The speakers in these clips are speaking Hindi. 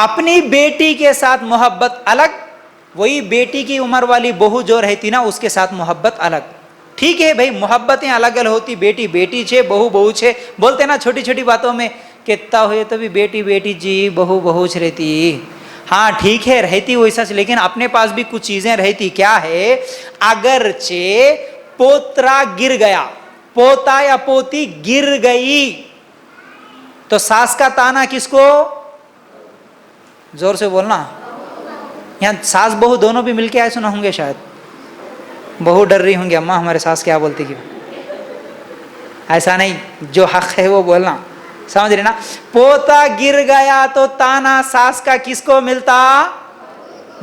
अपनी बेटी के साथ मोहब्बत अलग, वही बेटी की उम्र वाली बहू जो रहती ना उसके साथ मोहब्बत अलग। ठीक है भाई, मोहब्बतें अलग अलग होती, बेटी बेटी छे, बहू बहू छे, बोलते ना छोटी छोटी बातों में, कितना हुए तो भी बेटी बेटी जी, बहू बहू छ रहती। हाँ ठीक है, रहती वैसा, लेकिन अपने पास भी कुछ चीजें रहती। क्या है? अगर चे पोतरा गिर गया, पोता या पोती गिर गई, तो सास का ताना किसको? जोर से बोलना। यहाँ सास बहू दोनों भी मिलके आए सुना होंगे शायद। बहू डर रही होंगी, अम्मा हमारे सास क्या बोलती क्यों। ऐसा नहीं, जो हक है वो बोलना, समझ रहे ना। पोता गिर गया तो ताना सास का किसको मिलता?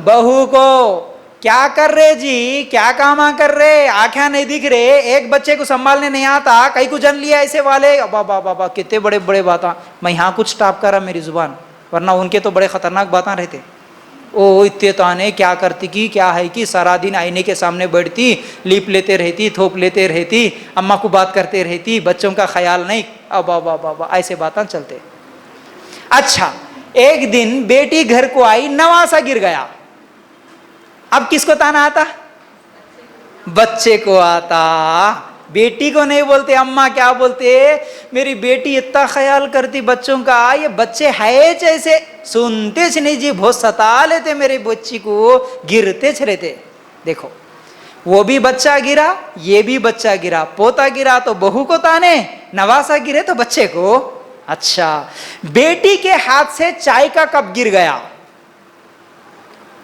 बहू को। क्या कर रहे जी, क्या कामा कर रहे, आंखें नहीं दिख रहे, एक बच्चे को संभालने नहीं आता, कई को जन लिया ऐसे वाले, बाबा बाबा कितने बड़े बड़े बातें। मैं यहाँ कुछ स्टॉप करा मेरी जुबान, वरना उनके तो बड़े खतरनाक बातें रहते। ओ इतने ताने, क्या करती की, क्या है कि सारा दिन आईने के सामने बैठती, लीप लेते रहती, थोप लेते रहती, अम्मा को बात करते रहती, बच्चों का ख्याल नहीं, अब बाबा बाबा ऐसे बातें चलते। अच्छा, एक दिन बेटी घर को आई, नवासा गिर गया, अब किसको ताना आता? बच्चे को आता। बेटी को नहीं बोलते, अम्मा क्या बोलते? मेरी बेटी इतना ख्याल करती बच्चों का, ये बच्चे है जैसे सुनते च नहीं जी, बहुत सता लेते मेरे बच्ची को, गिरते छ रहते। देखो, वो भी बच्चा गिरा, ये भी बच्चा गिरा, पोता गिरा तो बहू को ताने, नवासा गिरे तो बच्चे को। अच्छा, बेटी के हाथ से चाय का कप गिर गया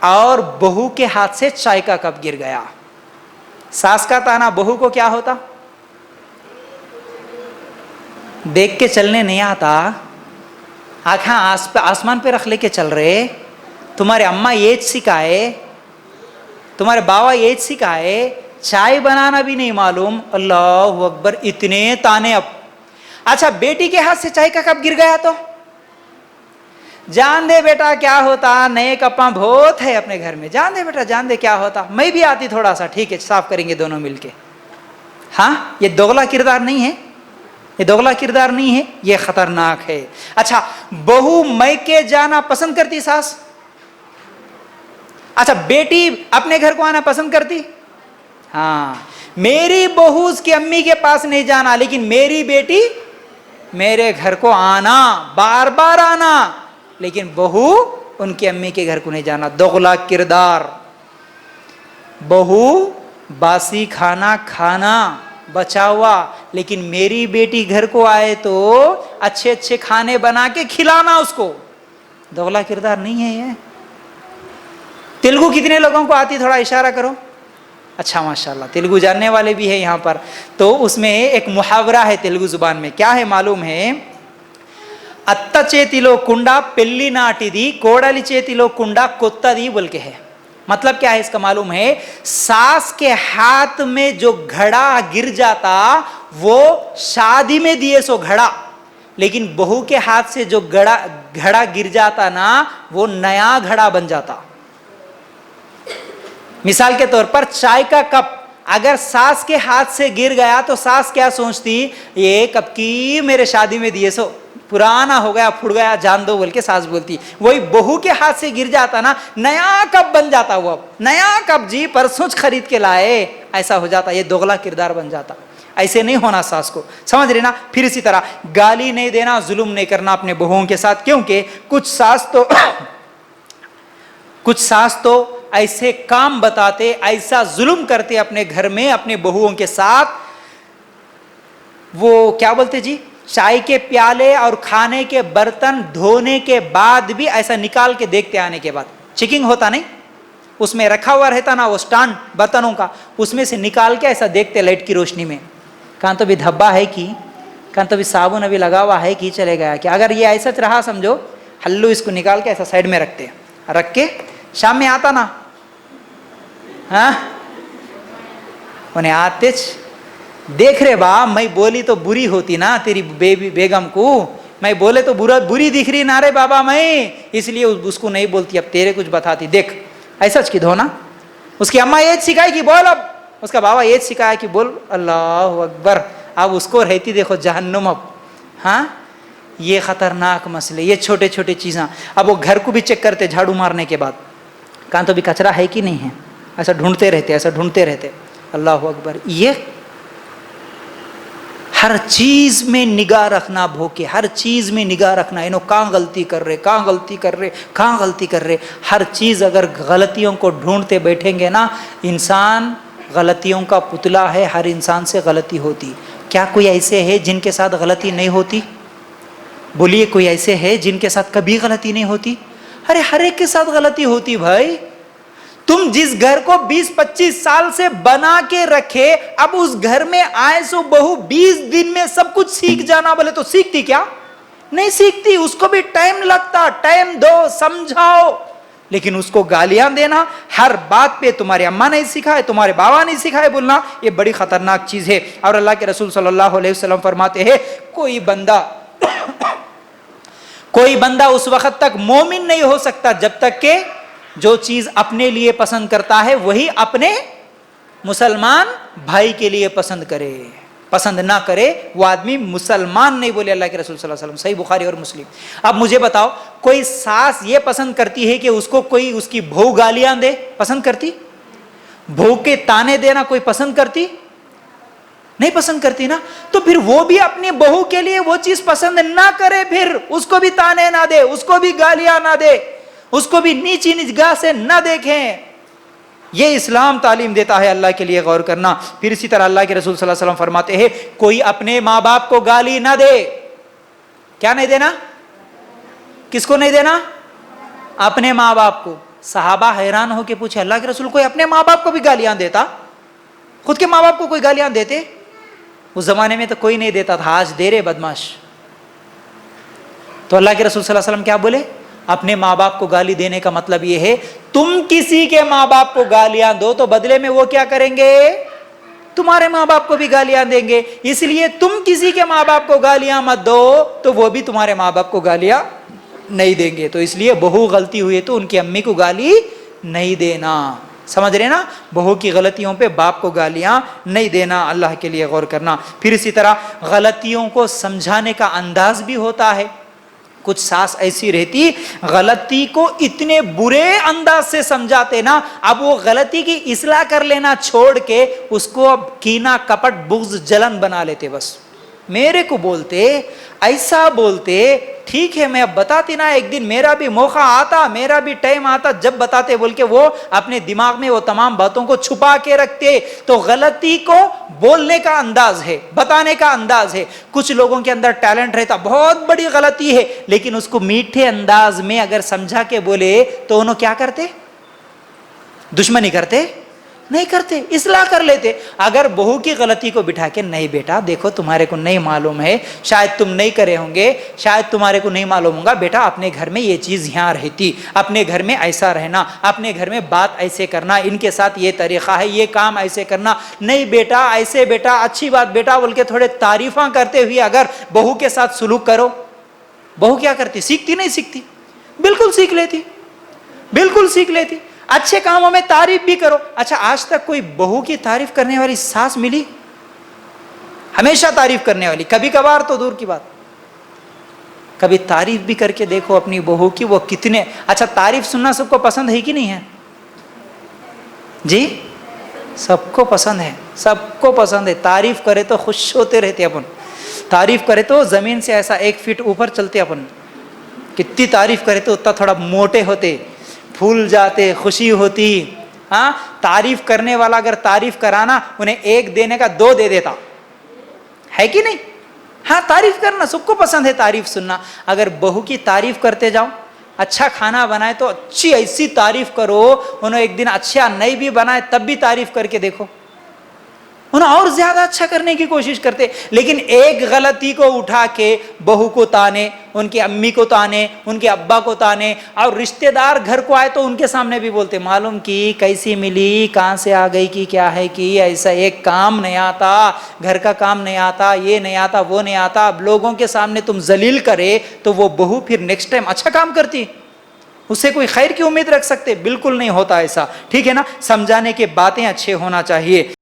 और बहू के हाथ से चाय का कप गिर गया, सास का ताना बहू को क्या होता? देख के चलने नहीं आता, आंखें आसमान पे रख लेके चल रहे, तुम्हारे अम्मा ये सिखाए, तुम्हारे बाबा ये सिखाए, चाय बनाना भी नहीं मालूम, अल्लाह अकबर, इतने ताने। अब अच्छा, बेटी के हाथ से चाय का कप गिर गया तो जान दे बेटा क्या होता, नए कप्पा बहुत है अपने घर में, जान दे बेटा, जान दे क्या होता, मैं भी आती थोड़ा सा, ठीक है साफ करेंगे दोनों मिलके। हाँ, ये दोगला किरदार नहीं है, ये दोगला किरदार नहीं है, ये खतरनाक है। अच्छा, बहू मैके जाना पसंद करती सास? अच्छा, बेटी अपने घर को आना पसंद करती? हाँ, मेरी बहू उसकी अम्मी के पास नहीं जाना, लेकिन मेरी बेटी मेरे घर को आना, बार बार आना, लेकिन बहू उनकी अम्मी के घर को नहीं जाना। दोगला किरदार। बहू बासी खाना खाना बचा हुआ, लेकिन मेरी बेटी घर को आए तो अच्छे अच्छे खाने बना के खिलाना उसको। दोगला किरदार नहीं है ये। तेलुगु कितने लोगों को आती, थोड़ा इशारा करो। अच्छा माशाल्लाह, तेलुगु जानने वाले भी है यहाँ पर। तो उसमें एक मुहावरा है तेलुगु जुबान में, क्या है मालूम है? अत्ता चेतिलो कुंडा पेल्ली नाटिदी, कोड़ली चेतिलो कुंडा कोत्तदी बोल के है। मतलब क्या है इसका मालूम है? सास के हाथ में जो घड़ा गिर जाता वो शादी में दिए सो घड़ा, लेकिन बहू के हाथ से जो घड़ा गिर जाता ना, वो नया घड़ा बन जाता। मिसाल के तौर पर चाय का कप अगर सास के हाथ से गिर गया तो सास क्या सोचती? ये कप की मेरे शादी में दिए सो, पुराना हो गया, फुट गया, जान दो बोल के सास बोलती। वही बहू के हाथ से गिर जाता ना, नया कप बन जाता। वो नया कप जी परसों खरीद के लाए, ऐसा हो जाता। ये दोगला किरदार बन जाता। ऐसे नहीं होना सास को, समझ रहे ना। फिर इसी तरह गाली नहीं देना, जुल्म नहीं करना अपने बहुओं के साथ, क्योंकि कुछ सास तो ऐसे काम बताते, ऐसा जुल्म करते अपने घर में अपने बहुओं के साथ। वो क्या बोलते जी, चाय के प्याले और खाने के बर्तन धोने के बाद भी ऐसा निकाल के देखते, आने के बाद चेकिंग होता नहीं, उसमें रखा हुआ रहता ना वो स्टैंड बर्तनों का, उसमें से निकाल के ऐसा देखते लाइट की रोशनी में, कहाँ तो भी धब्बा है कि, कहाँ तो भी साबुन अभी लगा हुआ है कि, चले गया कि। अगर ये ऐसा रहा समझो, हल्लू इसको निकाल के ऐसा साइड में रखते, रख के शाम में आता ना, हाँ उन्हें आते देख रहे बा, मैं बोली तो बुरी होती ना तेरी बेगम को, मैं बोले तो बुरी दिख रही ना रे बाबा, मैं इसलिए उसको नहीं बोलती, अब तेरे कुछ बताती, देख ऐसा की धोना। उसकी अम्मा ये सिखाई कि बोल, अब उसका बाबा ये सिखाया कि बोल, अल्लाह अकबर। अब उसको रहती देखो जहन्नुम। अब हाँ, ये खतरनाक मसले, ये छोटे छोटे चीज़ें। अब वो घर को भी चेक करते झाड़ू मारने के बाद, कहाँ तो भी कचरा है कि नहीं है, ऐसा ढूंढते रहते, ऐसा ढूंढते रहते। अल्लाह अकबर। ये हर चीज में निगाह रखना, भोके हर चीज में निगाह रखना, इन्हों कहाँ गलती कर रहे, कहाँ गलती कर रहे, कहाँ गलती कर रहे। हर चीज अगर गलतियों को ढूंढते बैठेंगे ना, इंसान गलतियों का पुतला है, हर इंसान से गलती होती। क्या कोई ऐसे है जिनके साथ गलती नहीं होती? बोलिए, कोई ऐसे है जिनके साथ कभी गलती नहीं होती? अरे हर एक के साथ गलती होती भाई। तुम जिस घर को 20-25 साल से बना के रखे, अब उस घर में आए सो बहू 20 दिन में सब कुछ सीख जाना बोले तो सीखती क्या? नहीं सीखती। उसको भी टाइम लगता। टाइम दो, समझाओ। लेकिन उसको गालियां देना हर बात पे, तुम्हारी अम्मा नहीं सिखाए, तुम्हारे बाबा नहीं सिखाए बोलना, ये बड़ी खतरनाक चीज है। और अल्लाह के रसूल सल्लल्लाहु अलैहि वसल्लम फरमाते हैं, कोई बंदा उस वक्त तक मोमिन नहीं हो सकता जब तक के जो चीज अपने लिए पसंद करता है वही अपने मुसलमान भाई के लिए पसंद करे। पसंद ना करे वो आदमी मुसलमान नहीं, बोले अल्लाह के रसूल सल्लल्लाहु अलैहि वसल्लम। सही बुखारी और मुस्लिम। अब मुझे बताओ, कोई सास ये पसंद करती है कि उसको कोई उसकी बहू गालियां दे? पसंद करती? बहू के ताने देना कोई पसंद करती? नहीं पसंद करती ना। तो फिर वो भी अपनी बहू के लिए वो चीज पसंद ना करे, फिर उसको भी ताने ना दे, उसको भी गालियां ना दे, उसको भी नीची निगाह से ना देखें। ये इस्लाम तालीम देता है। अल्लाह के लिए गौर करना। फिर इसी तरह अल्लाह के रसूल सल्लल्लाहु अलैहि वसल्लम फरमाते हैं, कोई अपने माँ बाप को गाली ना दे। क्या नहीं देना? किसको नहीं देना? अपने माँ बाप को। सहाबा हैरान होकर पूछे, अल्लाह के रसूल, कोई अपने माँ बाप को भी गालियां देता? खुद के माँ बाप को कोई गालियां देते? उस जमाने में तो कोई नहीं देता था, आज दे रहे बदमाश। तो अल्लाह के रसूल सल्लल्लाहु अलैहि वसल्लम क्या बोले? अपने माँ बाप को गाली देने का मतलब यह है, तुम किसी के माँ बाप को गालियां दो तो बदले में वो क्या करेंगे? तुम्हारे माँ बाप को भी गालियां देंगे। इसलिए तुम किसी के माँ बाप को गालियां मत दो तो वो भी तुम्हारे माँ बाप को गालियां नहीं देंगे। तो इसलिए बहू गलती हुई तो उनकी अम्मी को गाली नहीं देना। समझ रहे ना? बहू की गलतियों पे बाप को गालियां नहीं देना। अल्लाह के लिए गौर करना। फिर इसी तरह गलतियों को समझाने का अंदाज भी होता है। कुछ सास ऐसी रहती, गलती को इतने बुरे अंदाज से समझाते ना, अब वो गलती की इस्लाह कर लेना छोड़ के उसको अब कीना, कपट, बुग़्ज़, जलन बना लेते। बस मेरे को बोलते, ऐसा बोलते, ठीक है मैं अब बताती ना, एक दिन मेरा भी मौका आता, मेरा भी टाइम आता जब बताते बोल के वो अपने दिमाग में वो तमाम बातों को छुपा के रखते। तो गलती को बोलने का अंदाज है, बताने का अंदाज है। कुछ लोगों के अंदर टैलेंट रहता, बहुत बड़ी गलती है, लेकिन उसको मीठे अंदाज में अगर समझा के बोले तो उन्होंने क्या करते? दुश्मनी करते नहीं करते, इस्लाह कर लेते। अगर बहू की गलती को बिठा के, नहीं बेटा देखो तुम्हारे को नहीं मालूम है, शायद तुम नहीं करे होंगे, शायद तुम्हारे को नहीं मालूम होगा, बेटा अपने घर में ये चीज़ यहाँ रहती, अपने घर में ऐसा रहना, अपने घर में बात ऐसे करना, इनके साथ ये तरीक़ा है, ये काम ऐसे करना, नहीं बेटा ऐसे, बेटा अच्छी बात बेटा बोल के थोड़े तारीफ़ा करते हुए अगर बहू के साथ सुलूक करो, बहू क्या करती? सीखती नहीं सीखती? बिल्कुल सीख लेती, बिल्कुल सीख लेती। अच्छे कामों में तारीफ भी करो। अच्छा, आज तक कोई बहू की तारीफ करने वाली सास मिली? हमेशा तारीफ करने वाली, कभी कभार तो दूर की बात। कभी तारीफ भी करके देखो अपनी बहू की, वो कितने अच्छा। तारीफ सुनना सबको पसंद है कि नहीं है जी? सबको पसंद है, सबको पसंद है। तारीफ करे तो खुश होते रहते अपन, तारीफ करे तो जमीन से ऐसा 1 फीट ऊपर चलते अपन। कितनी तारीफ करे तो उतना थोड़ा मोटे होते, फूल जाते, खुशी होती। हाँ, तारीफ करने वाला अगर तारीफ कराना, उन्हें 1 देने का 2 दे देता है कि नहीं? हाँ, तारीफ करना सबको पसंद है, तारीफ सुनना। अगर बहू की तारीफ करते जाओ, अच्छा खाना बनाए तो अच्छी ऐसी तारीफ करो, उन्हें एक दिन अच्छा नहीं भी बनाए तब भी तारीफ करके देखो, उन्हें और ज्यादा अच्छा करने की कोशिश करते। लेकिन एक गलती को उठा के बहू को ताने, उनकी अम्मी को ताने, उनके अब्बा को ताने, और रिश्तेदार घर को आए तो उनके सामने भी बोलते, मालूम की कैसी मिली, कहाँ से आ गई, की क्या है कि ऐसा एक काम नहीं आता, घर का काम नहीं आता, ये नहीं आता, वो नहीं आता। अब लोगों के सामने तुम जलील करे तो वो बहू फिर नेक्स्ट टाइम अच्छा काम करती, उससे कोई खैर की उम्मीद रख सकते? बिल्कुल नहीं होता ऐसा। ठीक है ना? समझाने के बातें अच्छे होना चाहिए।